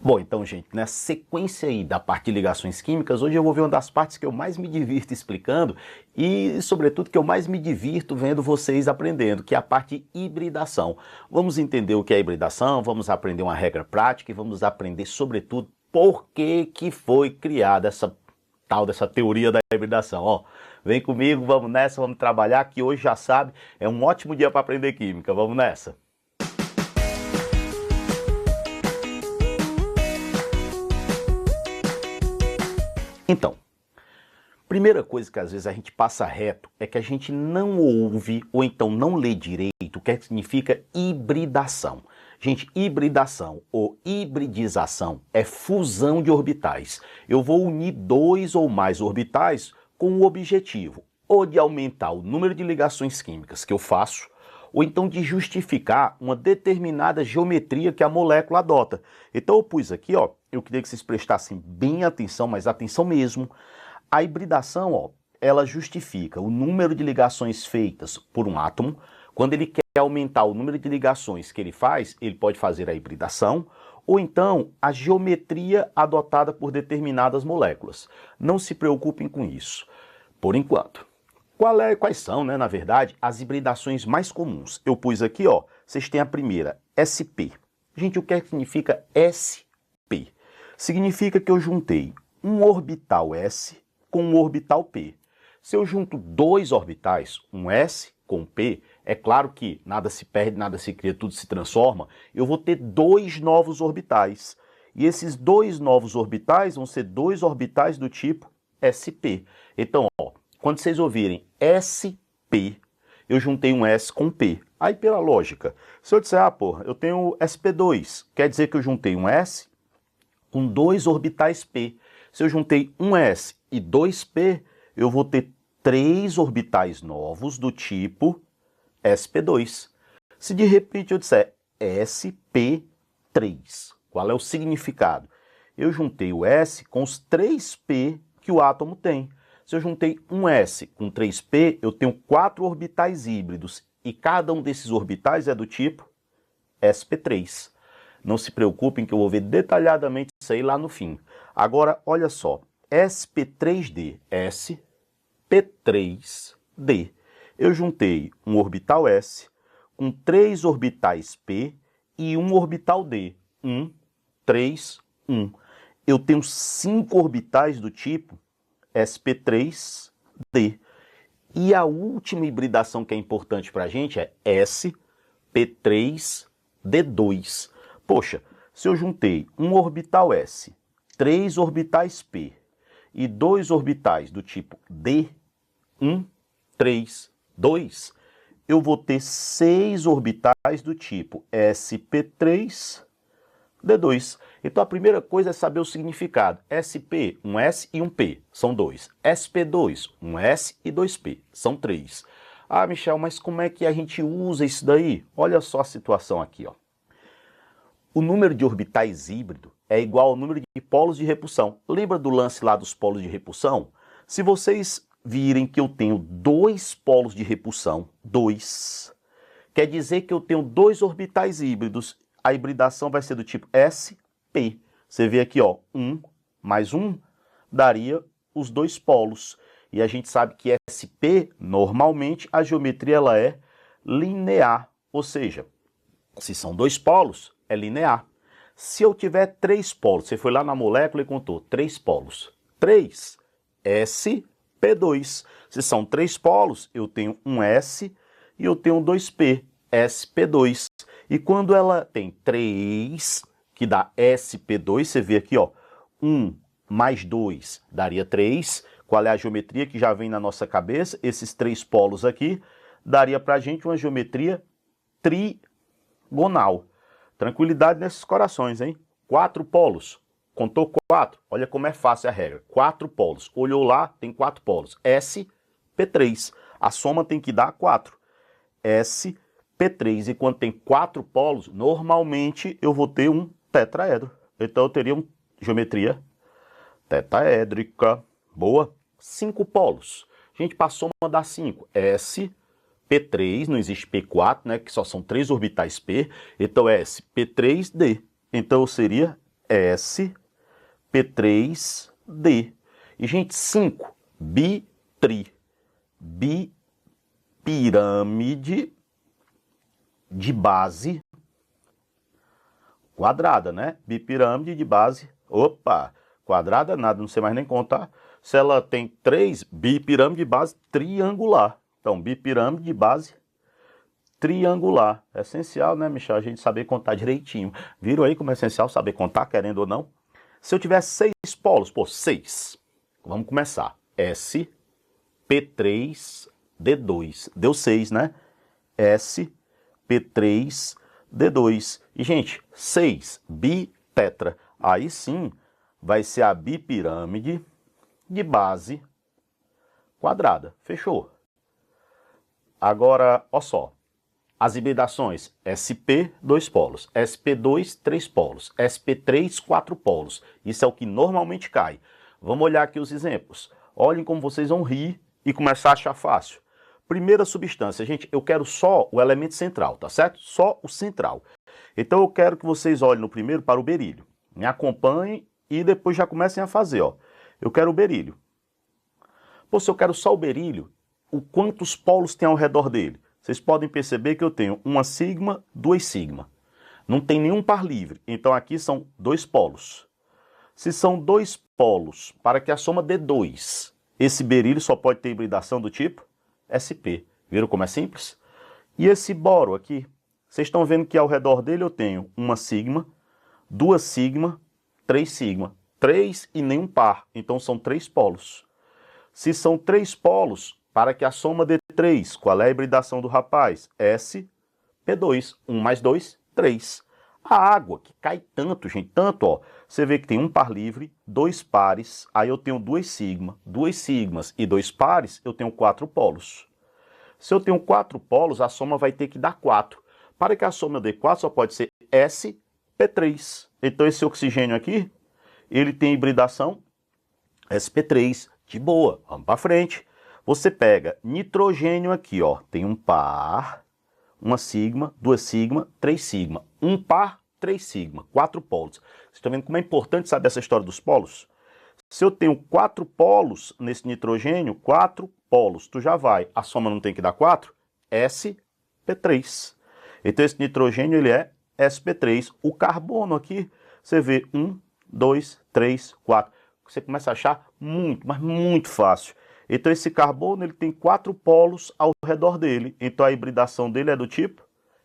Bom, então, gente, nessa sequência aí da parte de ligações químicas, hoje eu vou ver uma das partes que eu mais me divirto explicando e, sobretudo, que eu mais me divirto vendo vocês aprendendo, que é a parte de hibridação. Vamos entender o que é hibridação, vamos aprender uma regra prática e vamos aprender, sobretudo, por que foi criada essa tal dessa teoria da hibridação. Ó, vem comigo, vamos nessa, vamos trabalhar, que hoje já sabe, é um ótimo dia para aprender química. Vamos nessa. Então, primeira coisa que às vezes a gente passa reto é que a gente não ouve ou então não lê direito o que significa hibridação. Gente, hibridação ou hibridização é fusão de orbitais. Eu vou unir dois ou mais orbitais com o objetivo ou de aumentar o número de ligações químicas que eu faço, ou então de justificar uma determinada geometria que a molécula adota. Então eu pus aqui, ó, eu queria que vocês prestassem bem atenção, mas atenção mesmo. A hibridação, ó, ela justifica o número de ligações feitas por um átomo. Quando ele quer aumentar o número de ligações que ele faz, ele pode fazer a hibridação, ou então a geometria adotada por determinadas moléculas. Não se preocupem com isso, por enquanto. Quais são, né, na verdade, as hibridações mais comuns? Eu pus aqui, ó, vocês têm a primeira, SP. Gente, o que é que significa SP? Significa que eu juntei um orbital S com um orbital P. Se eu junto dois orbitais, um S com um P, é claro que nada se perde, nada se cria, tudo se transforma, eu vou ter dois novos orbitais. E esses dois novos orbitais vão ser dois orbitais do tipo SP. Então, ó, quando vocês ouvirem SP, eu juntei um S com P. Aí, pela lógica, se eu disser, eu tenho SP2, quer dizer que eu juntei um S com dois orbitais P. Se eu juntei um S e dois P, eu vou ter três orbitais novos do tipo SP2. Se de repente eu disser SP3, qual é o significado? Eu juntei o S com os três P que o átomo tem. Se eu juntei um S com 3P, eu tenho 4 orbitais híbridos e cada um desses orbitais é do tipo sp3. Não se preocupem que eu vou ver detalhadamente isso aí lá no fim. Agora, olha só, sp3d, sp3d. Eu juntei um orbital S com 3 orbitais P e um orbital D, 1, 3, 1. Eu tenho 5 orbitais do tipo sp3d. E a última hibridação que é importante para a gente é sp3d2. Poxa, se eu juntei um orbital S, 3 orbitais P e 2 orbitais do tipo D, 1, 3, 2, eu vou ter 6 orbitais do tipo sp3d2. Então a primeira coisa é saber o significado. SP, um S e um P, são 2. SP2, um S e 2P, são 3. Ah, Michel, mas como é que a gente usa isso daí? Olha só a situação aqui, ó. O número de orbitais híbrido é igual ao número de polos de repulsão. Lembra do lance lá dos polos de repulsão? Se vocês virem que eu tenho 2 polos de repulsão, 2, quer dizer que eu tenho 2 orbitais híbridos. A hibridação vai ser do tipo SP. Você vê aqui, ó, 1 mais 1 daria os 2 polos. E a gente sabe que SP, normalmente, a geometria ela é linear. Ou seja, se são 2 polos, é linear. Se eu tiver 3 polos, você foi lá na molécula e contou 3 polos. 3, SP2. Se são 3 polos, eu tenho um S e eu tenho 2P, SP2. E quando ela tem 3, que dá SP2, você vê aqui, ó, 1 mais 2 daria 3. Qual é a geometria que já vem na nossa cabeça? Esses 3 polos aqui daria pra gente uma geometria trigonal. Tranquilidade nesses corações, hein? 4 polos. Contou 4? Olha como é fácil a regra. 4 polos. Olhou lá, tem 4 polos. SP3. A soma tem que dar 4. SP3. E quando tem 4 polos, normalmente eu vou ter um tetraedro. Então eu teria uma geometria tetaédrica. Boa. 5 polos. A gente passou a dar 5. SP3, não existe P4, né? Que só são 3 orbitais P. Então é SP3D. Então eu seria sp3d. E, gente, 5, bipirâmide de base quadrada, né? Bipirâmide de base, opa, quadrada nada, não sei mais nem contar. Se ela tem 3, bipirâmide de base triangular. Então, bipirâmide de base triangular. É essencial, né, Michel, a gente saber contar direitinho. Viram aí como é essencial saber contar, querendo ou não? Se eu tiver 6 polos, pô, 6. Vamos começar. sp3d2. Deu 6, né? sp3d2. E, gente, 6, bitetra. Aí sim vai ser a bipirâmide de base quadrada. Fechou. Agora, ó só. As hibridações SP, 2 polos, SP2, 3 polos, SP3, 4 polos. Isso é o que normalmente cai. Vamos olhar aqui os exemplos. Olhem como vocês vão rir e começar a achar fácil. Primeira substância, gente, eu quero só o elemento central, tá certo? Só o central. Então eu quero que vocês olhem no primeiro para o berílio. Me acompanhem e depois já comecem a fazer, ó. Eu quero o berílio. Pô, se eu quero só o berílio, quantos polos tem ao redor dele? Vocês podem perceber que eu tenho uma sigma, 2 sigma. Não tem nenhum par livre, então aqui são 2 polos. Se são 2 polos, para que a soma dê 2, esse berílio só pode ter hibridação do tipo SP. Viram como é simples? E esse boro aqui, vocês estão vendo que ao redor dele eu tenho uma sigma, 2 sigma, 3 sigma. 3 e nenhum par, então são 3 polos. Se são 3 polos, para que a soma dê 3, qual é a hibridação do rapaz? sp2. 1 mais 2, 3. A água, que cai tanto, gente, tanto, ó. Você vê que tem um par livre, 2 pares, aí eu tenho 2 sigma. 2 sigmas e 2 pares, eu tenho 4 polos. Se eu tenho 4 polos, a soma vai ter que dar 4. Para que a soma dê 4, só pode ser sp3. Então esse oxigênio aqui, ele tem hibridação sp3. De boa, vamos para frente. Você pega nitrogênio aqui, ó, tem um par, uma sigma, 2 sigma, 3 sigma. Um par, 3 sigma, 4 polos. Vocês estão vendo como é importante saber essa história dos polos? Se eu tenho 4 polos nesse nitrogênio, 4 polos, tu já vai. A soma não tem que dar 4? sp3. Então esse nitrogênio, ele é sp3. O carbono aqui, você vê 1, 2, 3, 4. Você começa a achar muito, mas muito fácil. Então esse carbono, ele tem 4 polos ao redor dele. Então a hibridação dele é do tipo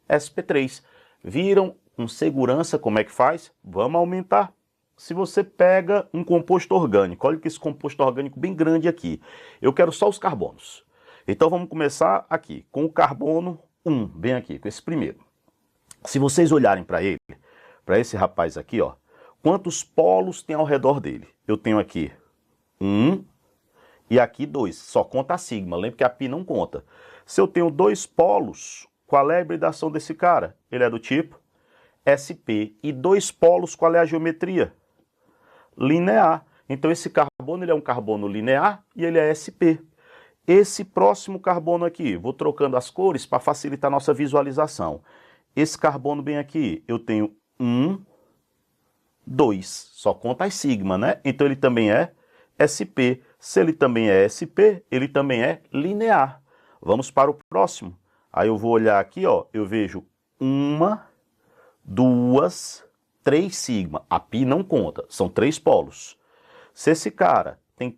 sp3. Viram com segurança como é que faz? Vamos aumentar. Se você pega um composto orgânico, olha que esse composto orgânico bem grande aqui. Eu quero só os carbonos. Então vamos começar aqui com o carbono 1, bem aqui, com esse primeiro. Se vocês olharem para ele, para esse rapaz aqui, ó, quantos polos tem ao redor dele? Eu tenho aqui 1 e aqui 2. Só conta a sigma, lembra que a pi não conta. Se eu tenho 2 polos, qual é a hibridação desse cara? Ele é do tipo sp. E 2 polos, qual é a geometria? Linear. Então esse carbono, ele é um carbono linear e ele é sp. Esse próximo carbono aqui, vou trocando as cores para facilitar a nossa visualização. Esse carbono bem aqui, eu tenho 1, 2. Só conta as sigma, né? Então ele também é sp. Se ele também é sp, ele também é linear. Vamos para o próximo. Aí eu vou olhar aqui, ó, eu vejo 1, 2, 3 sigma. A pi não conta, são 3 polos. Se esse cara tem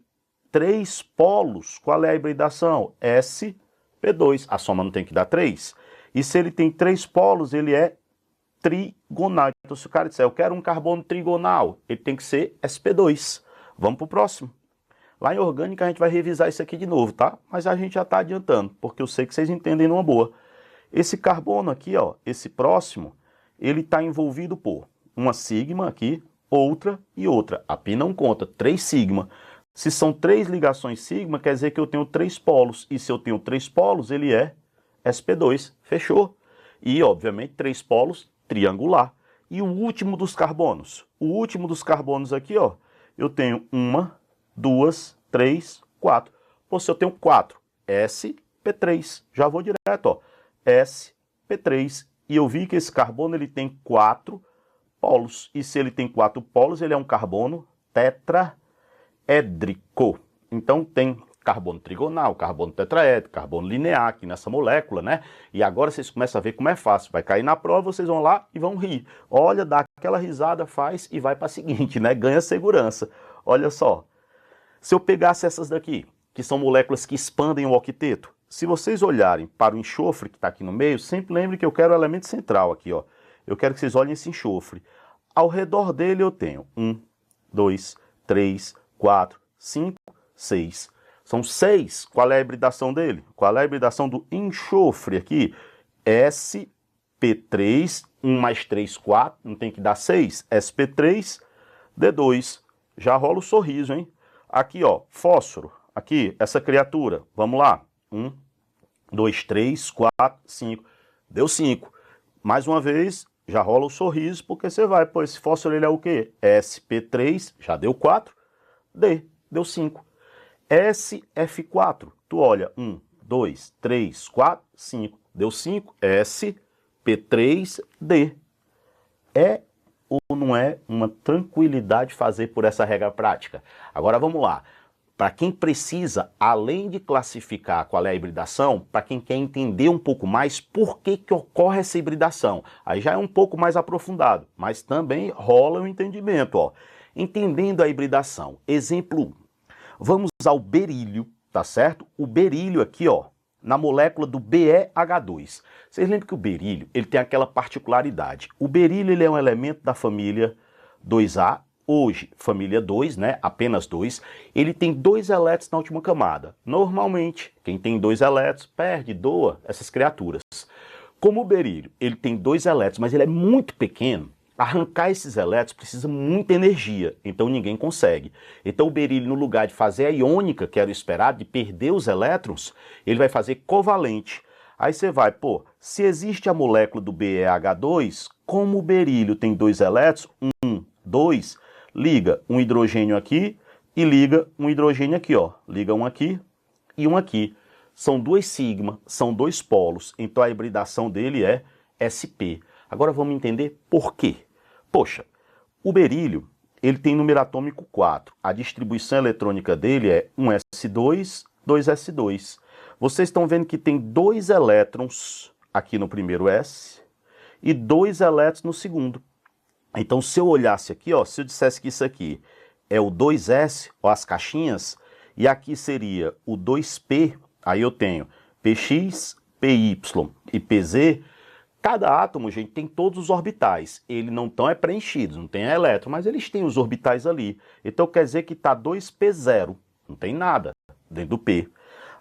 3 polos, qual é a hibridação? sp2. A soma não tem que dar 3. E se ele tem 3 polos, ele é trigonal. Então se o cara disser, eu quero um carbono trigonal, ele tem que ser sp2. Vamos para o próximo. Lá em orgânica a gente vai revisar isso aqui de novo, tá? Mas a gente já está adiantando, porque eu sei que vocês entendem numa boa. Esse carbono aqui, ó, esse próximo, ele está envolvido por uma sigma aqui, outra e outra. A pi não conta, 3 sigma. Se são 3 ligações sigma, quer dizer que eu tenho 3 polos. E se eu tenho 3 polos, ele é sp2. Fechou? E, obviamente, 3 polos triangular. E o último dos carbonos? O último dos carbonos aqui, ó, eu tenho 1, 2, 3, 4. Pô, se eu tenho 4, sp3. Já vou direto, ó, sp3. E eu vi que esse carbono ele tem 4 polos. E se ele tem 4 polos, ele é um carbono tetraédrico. Então tem carbono trigonal, carbono tetraédrico, carbono linear aqui nessa molécula, né? E agora vocês começam a ver como é fácil. Vai cair na prova, vocês vão lá e vão rir. Olha, dá aquela risada, faz e vai para a seguinte, né? Ganha segurança. Olha só. Se eu pegasse essas daqui, que são moléculas que expandem o octeto, se vocês olharem para o enxofre que está aqui no meio, sempre lembre que eu quero o elemento central aqui, ó. Eu quero que vocês olhem esse enxofre. Ao redor dele eu tenho 1, 2, 3, 4, 5, 6. São 6. Qual é a hibridação dele? Qual é a hibridação do enxofre aqui? sp3, 1 mais 3, 4, não tem que dar 6. sp3, d2. Já rola o sorriso, hein? Aqui, ó, fósforo. Aqui, essa criatura. Vamos lá. 1, 2, 3, 4, 5. Deu 5. Mais uma vez, já rola o sorriso, porque você vai, pô, esse fósforo ele é o quê? sp3, já deu 4. D, deu 5. SF4, tu olha, 1, 2, 3, 4, 5, deu 5, SP3D. É ou não é uma tranquilidade fazer por essa regra prática? Agora vamos lá. Para quem precisa, além de classificar qual é a hibridação, para quem quer entender um pouco mais por que ocorre essa hibridação, aí já é um pouco mais aprofundado, mas também rola o entendimento, ó. Entendendo a hibridação, exemplo 1. Vamos ao berílio, tá certo? O berílio aqui, ó, na molécula do BeH2. Vocês lembram que o berílio, ele tem aquela particularidade. O berílio, ele é um elemento da família 2A, hoje família 2, né? Apenas 2. Ele tem 2 elétrons na última camada. Normalmente, quem tem 2 elétrons perde, doa essas criaturas. Como o berílio, ele tem 2 elétrons, mas ele é muito pequeno, arrancar esses elétrons precisa muita energia, então ninguém consegue. Então o berílio, no lugar de fazer a iônica, que era o esperado, de perder os elétrons, ele vai fazer covalente. Aí você vai, pô, se existe a molécula do BeH2, como o berílio tem 2 elétrons, 1, 2, liga um hidrogênio aqui e liga um hidrogênio aqui, ó. Liga um aqui e um aqui. São 2 sigma, são 2 polos, então a hibridação dele é sp. Agora vamos entender por quê. Poxa, o berílio, ele tem número atômico 4. A distribuição eletrônica dele é 1s2, 2s2. Vocês estão vendo que tem 2 elétrons aqui no primeiro S e 2 elétrons no segundo. Então, se eu olhasse aqui, ó, se eu dissesse que isso aqui é o 2s, ó, as caixinhas, e aqui seria o 2p, aí eu tenho px, py e pz. Cada átomo, gente, tem todos os orbitais. Ele não estão preenchidos, não tem elétron, mas eles têm os orbitais ali. Então quer dizer que está 2p0, não tem nada dentro do P.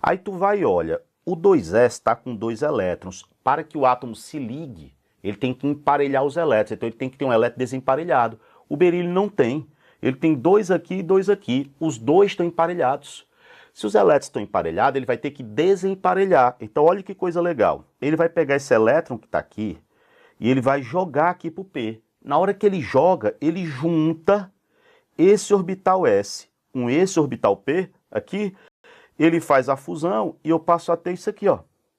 Aí tu vai e olha, o 2s está com 2 elétrons. Para que o átomo se ligue, ele tem que emparelhar os elétrons, então ele tem que ter um elétron desemparelhado. O berílio não tem. Ele tem 2 aqui e 2 aqui. Os dois estão emparelhados. Se os elétrons estão emparelhados, ele vai ter que desemparelhar. Então, olha que coisa legal. Ele vai pegar esse elétron que está aqui e ele vai jogar aqui para o P. Na hora que ele joga, ele junta esse orbital S com esse orbital P aqui. Ele faz a fusão e eu passo a ter isso aqui, ó.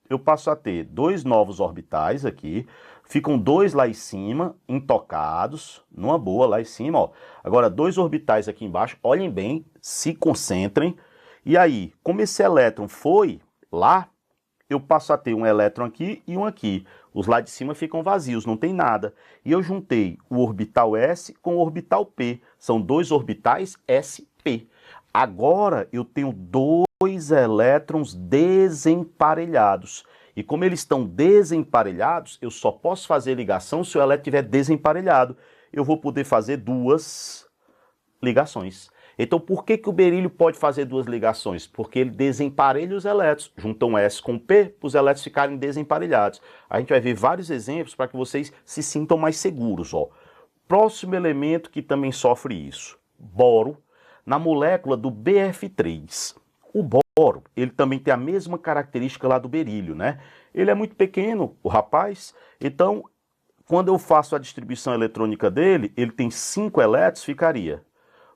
Eu passo a ter 2 novos orbitais aqui. Ficam 2 lá em cima, intocados, numa boa lá em cima, ó. Agora, 2 orbitais aqui embaixo. Olhem bem, se concentrem. E aí, como esse elétron foi lá, eu passo a ter um elétron aqui e um aqui. Os lá de cima ficam vazios, não tem nada. E eu juntei o orbital S com o orbital P. São 2 orbitais sp. Agora eu tenho 2 elétrons desemparelhados. E como eles estão desemparelhados, eu só posso fazer ligação se o elétron estiver desemparelhado. Eu vou poder fazer 2 ligações. Então, por que o berílio pode fazer 2 ligações? Porque ele desemparelha os elétrons, juntam S com P, para os elétrons ficarem desemparelhados. A gente vai ver vários exemplos para que vocês se sintam mais seguros. Ó. Próximo elemento que também sofre isso, boro, na molécula do BF3. O boro, ele também tem a mesma característica lá do berílio, né? Ele é muito pequeno, o rapaz, então, quando eu faço a distribuição eletrônica dele, ele tem 5 elétrons, ficaria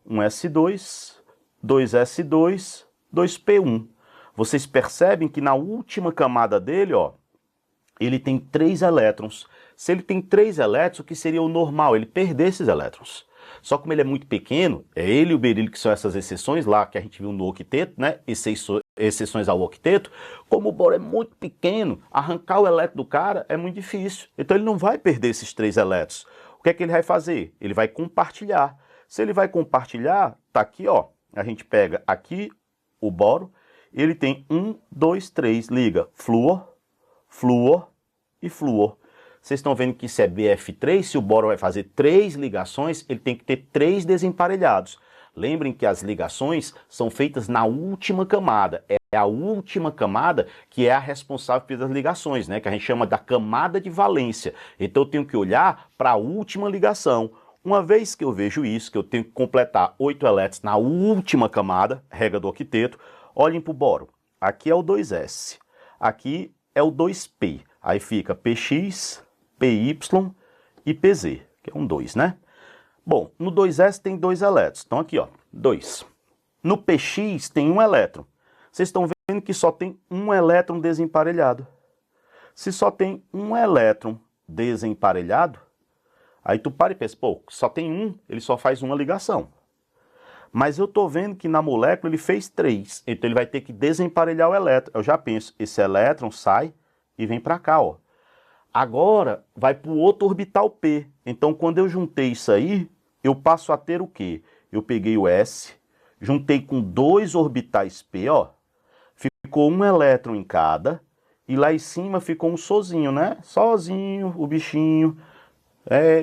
1s2, 2s2, 2p1. Vocês percebem que na última camada dele, ó, ele tem 3 elétrons. Se ele tem 3 elétrons, o que seria o normal? Ele perder esses elétrons. Só como ele é muito pequeno, é ele e o berílio que são essas exceções lá que a gente viu no octeto, né? Exceções ao octeto. Como o boro é muito pequeno, arrancar o elétron do cara é muito difícil. Então ele não vai perder esses 3 elétrons. O que é que ele vai fazer? Ele vai compartilhar. Se ele vai compartilhar, tá aqui, ó. A gente pega aqui o boro, ele tem 1, 2, 3, liga flúor, flúor e flúor. Vocês estão vendo que isso é BF3, se o boro vai fazer 3 ligações, ele tem que ter 3 desemparelhados. Lembrem que as ligações são feitas na última camada. É a última camada que é a responsável pelas ligações, né? Que a gente chama da camada de valência. Então eu tenho que olhar para a última ligação. Uma vez que eu vejo isso, que eu tenho que completar 8 elétrons na última camada, regra do octeto, olhem para o boro. Aqui é o 2s, aqui é o 2p. Aí fica px, py e pz, que é um 2, né? Bom, no 2s tem 2 elétrons, então aqui, ó, 2. No px tem 1 elétron. Vocês estão vendo que só tem 1 elétron desemparelhado. Se só tem 1 elétron desemparelhado, aí tu para e pensa, pô, só tem 1, ele só faz uma ligação. Mas eu tô vendo que na molécula ele fez 3, então ele vai ter que desemparelhar o elétron. Eu já penso, esse elétron sai e vem para cá, ó. Agora vai para o outro orbital P. Então, quando eu juntei isso aí, eu passo a ter o quê? Eu peguei o S, juntei com 2 orbitais P, ó. Ficou 1 elétron em cada. E lá em cima ficou um sozinho, né? Sozinho, o bichinho,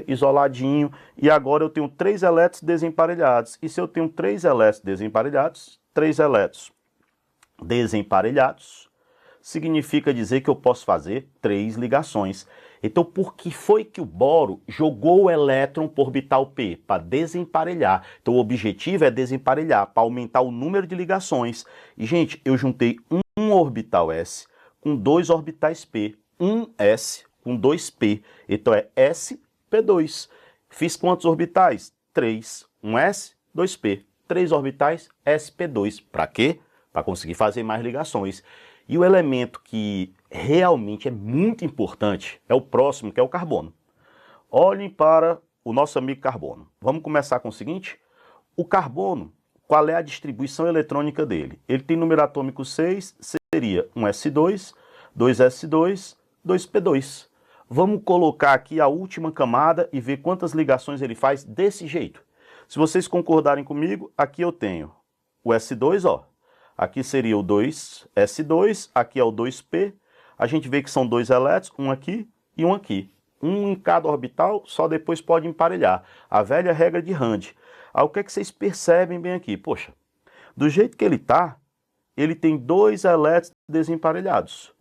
isoladinho. E agora eu tenho 3 elétrons desemparelhados. E se eu tenho 3 elétrons desemparelhados, significa dizer que eu posso fazer 3 ligações. Então, por que foi que o boro jogou o elétron por orbital P? Para desemparelhar. Então, o objetivo é desemparelhar, para aumentar o número de ligações. E, gente, eu juntei um orbital S com 2 orbitais P. 1S com 2P. Então, é sp2. Fiz quantos orbitais? 3. 1S, 2P. 3 orbitais, sp2. Para quê? Para conseguir fazer mais ligações. E o elemento que realmente é muito importante é o próximo, que é o carbono. Olhem para o nosso amigo carbono. Vamos começar com o seguinte. O carbono, qual é a distribuição eletrônica dele? Ele tem número atômico 6, seria um S2, 2S2, 2P2. Vamos colocar aqui a última camada e ver quantas ligações ele faz desse jeito. Se vocês concordarem comigo, aqui eu tenho o S2, ó. Aqui seria o 2S2, aqui é o 2P. A gente vê que são 2 elétrons, um aqui e um aqui. Um em cada orbital, só depois pode emparelhar. A velha regra de Rand. Aí o que é que vocês percebem bem aqui? Poxa, do jeito que ele está, ele tem 2 elétrons desemparelhados.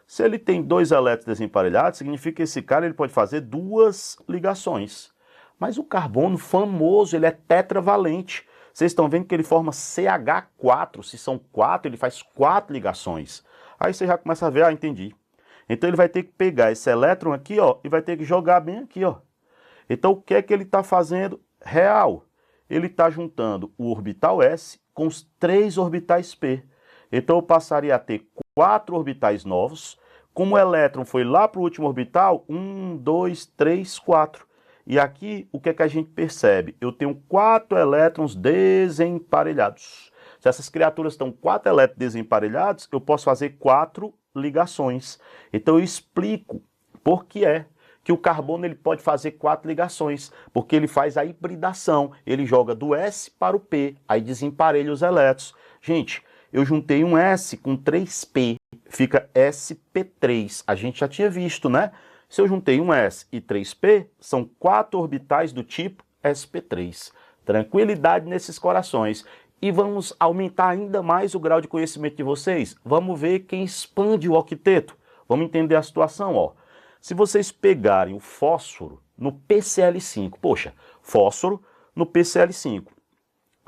Se ele tem 2 elétrons desemparelhados, significa que esse cara ele pode fazer 2 ligações. Mas o carbono famoso, ele é tetravalente. Vocês estão vendo que ele forma CH4, se são 4, ele faz 4 ligações. Aí você já começa a ver, ah, entendi. Então ele vai ter que pegar esse elétron aqui, ó, e vai ter que jogar bem aqui, ó. Então o que é que ele está fazendo? Real. Ele está juntando o orbital S com os 3 orbitais P. Então eu passaria a ter 4 orbitais novos. Como o elétron foi lá para o último orbital, 1, 2, 3, 4. E aqui, o que é que a gente percebe? Eu tenho 4 elétrons desemparelhados. Se essas criaturas estão 4 elétrons desemparelhados, eu posso fazer 4 ligações. Então eu explico por que é que o carbono ele pode fazer 4 ligações. Porque ele faz a hibridação. Ele joga do S para o P, aí desemparelha os elétrons. Gente, eu juntei um S com 3P, fica sp3. A gente já tinha visto, né? Se eu juntei um S e 3P, são 4 orbitais do tipo sp3. Tranquilidade nesses corações. E vamos aumentar ainda mais o grau de conhecimento de vocês. Vamos ver quem expande o octeto. Vamos entender a situação, ó. Se vocês pegarem o fósforo no PCl5, poxa, fósforo no PCl5.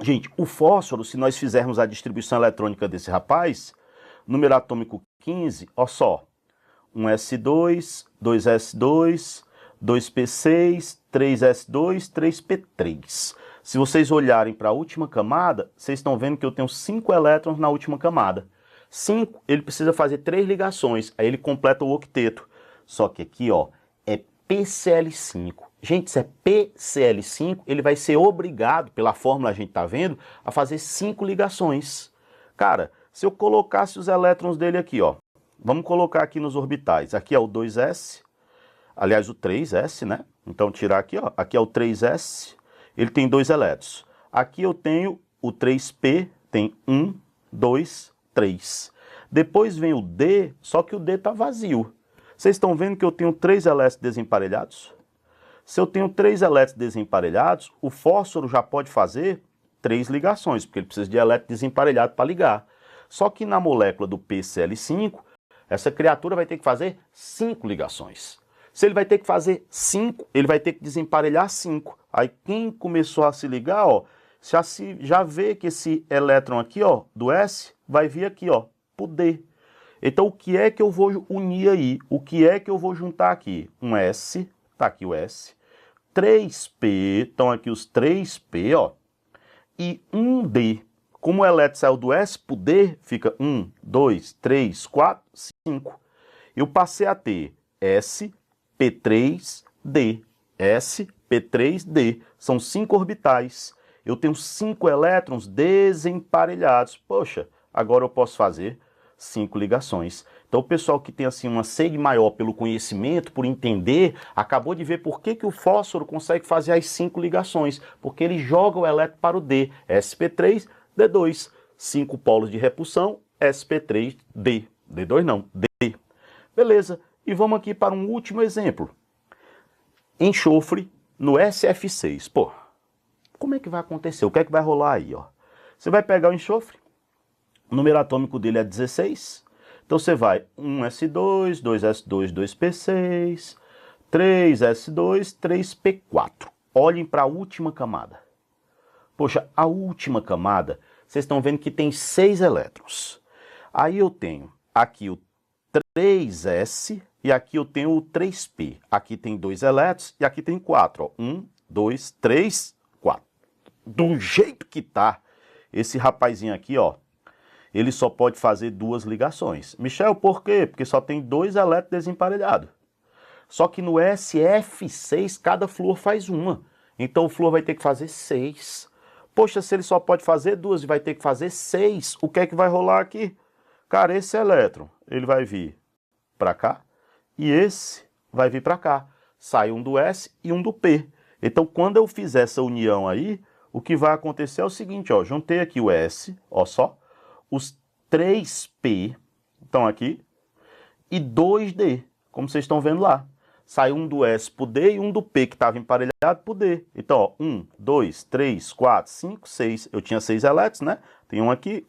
Gente, o fósforo, se nós fizermos a distribuição eletrônica desse rapaz, número atômico 15, ó só. 1S2, 2S2, 2P6, 3S2, 3P3. Se vocês olharem para a última camada, vocês estão vendo que eu tenho 5 elétrons na última camada. 5, ele precisa fazer 3 ligações, aí ele completa o octeto. Só que aqui, ó, é PCl5. Gente, se é PCl5, ele vai ser obrigado, pela fórmula a gente está vendo, a fazer 5 ligações. Cara, se eu colocasse os elétrons dele aqui, ó, vamos colocar aqui nos orbitais. Aqui é o 2s, aliás, o 3s, né? Então, tirar aqui, ó, aqui é o 3s, ele tem 2 elétrons. Aqui eu tenho o 3p, tem 1, 2, 3. Depois vem o D, só que o D está vazio. Vocês estão vendo que eu tenho 3 elétrons desemparelhados? Se eu tenho 3 elétrons desemparelhados, o fósforo já pode fazer 3 ligações, porque ele precisa de elétron desemparelhado para ligar. Só que na molécula do PCl5, essa criatura vai ter que fazer 5 ligações. Se ele vai ter que fazer 5, ele vai ter que desemparelhar 5. Aí quem começou a se ligar, ó, já vê que esse elétron aqui, ó, do S, vai vir aqui, ó, pro D. Então, o que é que eu vou unir aí? O que é que eu vou juntar aqui? Um S, tá aqui o S, 3P, estão aqui os 3P, ó, e um D. Como o elétron saiu do S pro D, fica 1, 2, 3, 4, 5. Eu passei a ter S, P3, D. S, P3, D. São 5 orbitais. Eu tenho 5 elétrons desemparelhados. Poxa, agora eu posso fazer 5 ligações. Então o pessoal que tem assim uma sede maior pelo conhecimento, por entender, acabou de ver por que o fósforo consegue fazer as 5 ligações. Porque ele joga o elétron para o D. sp3, D2. 5 polos de repulsão, sp3, D. D2 não, D. Beleza. E vamos aqui para um último exemplo. Enxofre no SF6. Pô, como é que vai acontecer? O que é que vai rolar aí, ó? Você vai pegar o enxofre, o número atômico dele é 16. Então você vai 1s2, 2s2, 2p6, 3s2, 3p4. Olhem para a última camada. Poxa, a última camada, vocês estão vendo que tem 6 elétrons. Aí eu tenho aqui o 3s e aqui eu tenho o 3p. Aqui tem 2 elétrons e aqui tem 4. Ó. 1, 2, 3, 4. Do jeito que tá, esse rapazinho aqui, ó, ele só pode fazer 2 ligações. Michel, por quê? Porque só tem 2 elétrons desemparelhados. Só que no SF6, cada flúor faz uma. Então o flúor vai ter que fazer 6. Poxa, se ele só pode fazer 2 e vai ter que fazer 6, o que é que vai rolar aqui? Cara, esse elétron, ele vai vir para cá e esse vai vir para cá. Sai um do S e um do P. Então, quando eu fizer essa união aí, o que vai acontecer é o seguinte, ó, juntei aqui o S, ó só, os 3P estão aqui e 2D, como vocês estão vendo lá. Saiu um do S pro D e um do P que estava emparelhado pro D. Então, ó, 1, 2, 3, 4, 5, 6. Eu tinha 6 elétrons, né? Tem um aqui,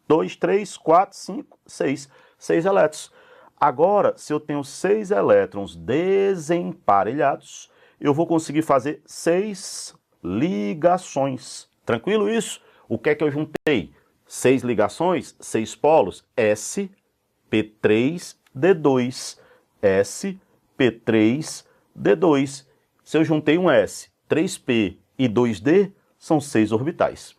2, 3, 4, 5, 6. 6 elétrons. Agora, se eu tenho 6 elétrons desemparelhados, eu vou conseguir fazer 6 ligações. Tranquilo isso? O que é que eu juntei? 6 ligações, 6 polos, S, P3, D2. S, P3, D2. Se eu juntei um S, 3P e 2D, são 6 orbitais.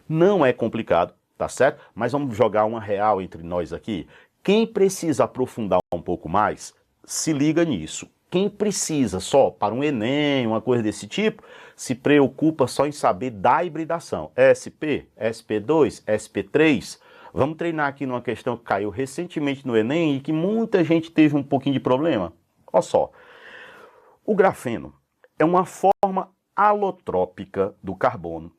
Não é complicado, tá certo? Mas vamos jogar uma real entre nós aqui. Quem precisa aprofundar um pouco mais, se liga nisso. Quem precisa só para um Enem, uma coisa desse tipo, se preocupa só em saber da hibridação. SP, SP2, SP3. Vamos treinar aqui numa questão que caiu recentemente no Enem e que muita gente teve um pouquinho de problema. Olha só. O grafeno é uma forma alotrópica do carbono,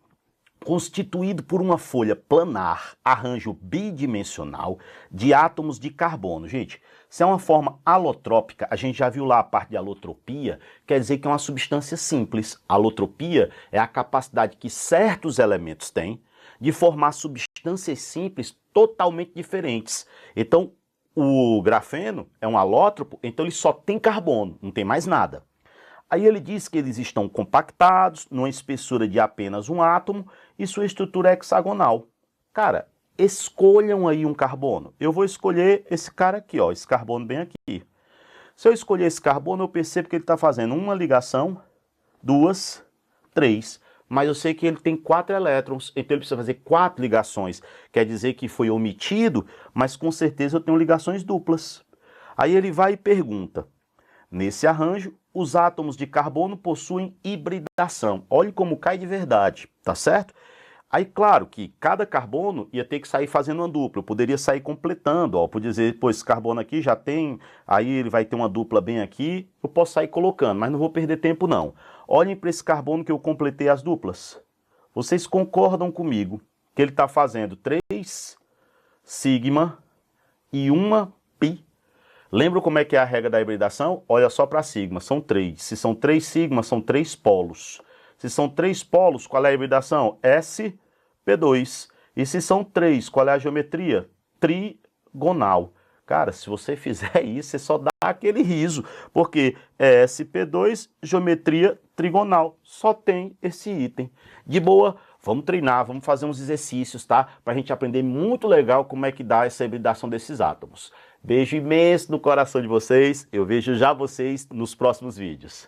constituído por uma folha planar, arranjo bidimensional, de átomos de carbono. Gente, se é uma forma alotrópica, a gente já viu lá a parte de alotropia, quer dizer que é uma substância simples. Alotropia é a capacidade que certos elementos têm de formar substâncias simples totalmente diferentes. Então, o grafeno é um alótropo, então ele só tem carbono, não tem mais nada. Aí ele diz que eles estão compactados, numa espessura de apenas um átomo, e sua estrutura é hexagonal. Cara, escolham aí um carbono. Eu vou escolher esse cara aqui, ó, esse carbono bem aqui. Se eu escolher esse carbono, eu percebo que ele está fazendo uma ligação, 2, 3. Mas eu sei que ele tem 4 elétrons, então ele precisa fazer 4 ligações. Quer dizer que foi omitido, mas com certeza eu tenho ligações duplas. Aí ele vai e pergunta, Nesse arranjo, os átomos de carbono possuem hibridação. Olhe como cai de verdade, tá certo? Aí, claro que cada carbono ia ter que sair fazendo uma dupla. Eu poderia sair completando, ó. Podia dizer, pô, esse carbono aqui já tem, aí ele vai ter uma dupla bem aqui. Eu posso sair colocando, mas não vou perder tempo, não. Olhem para esse carbono que eu completei as duplas. Vocês concordam comigo que ele está fazendo 3 sigma e 1 pi? Lembra como é que é a regra da hibridação? Olha só para sigma, são 3. Se são 3 sigma, são 3 polos. Se são 3 polos, qual é a hibridação? sp2. E se são 3, qual é a geometria? Trigonal. Cara, se você fizer isso, você só dá aquele riso, porque é sp2, geometria trigonal. Só tem esse item. De boa, vamos treinar, vamos fazer uns exercícios, tá? Pra gente aprender muito legal como é que dá essa hibridação desses átomos. Beijo imenso no coração de vocês, eu vejo já vocês nos próximos vídeos.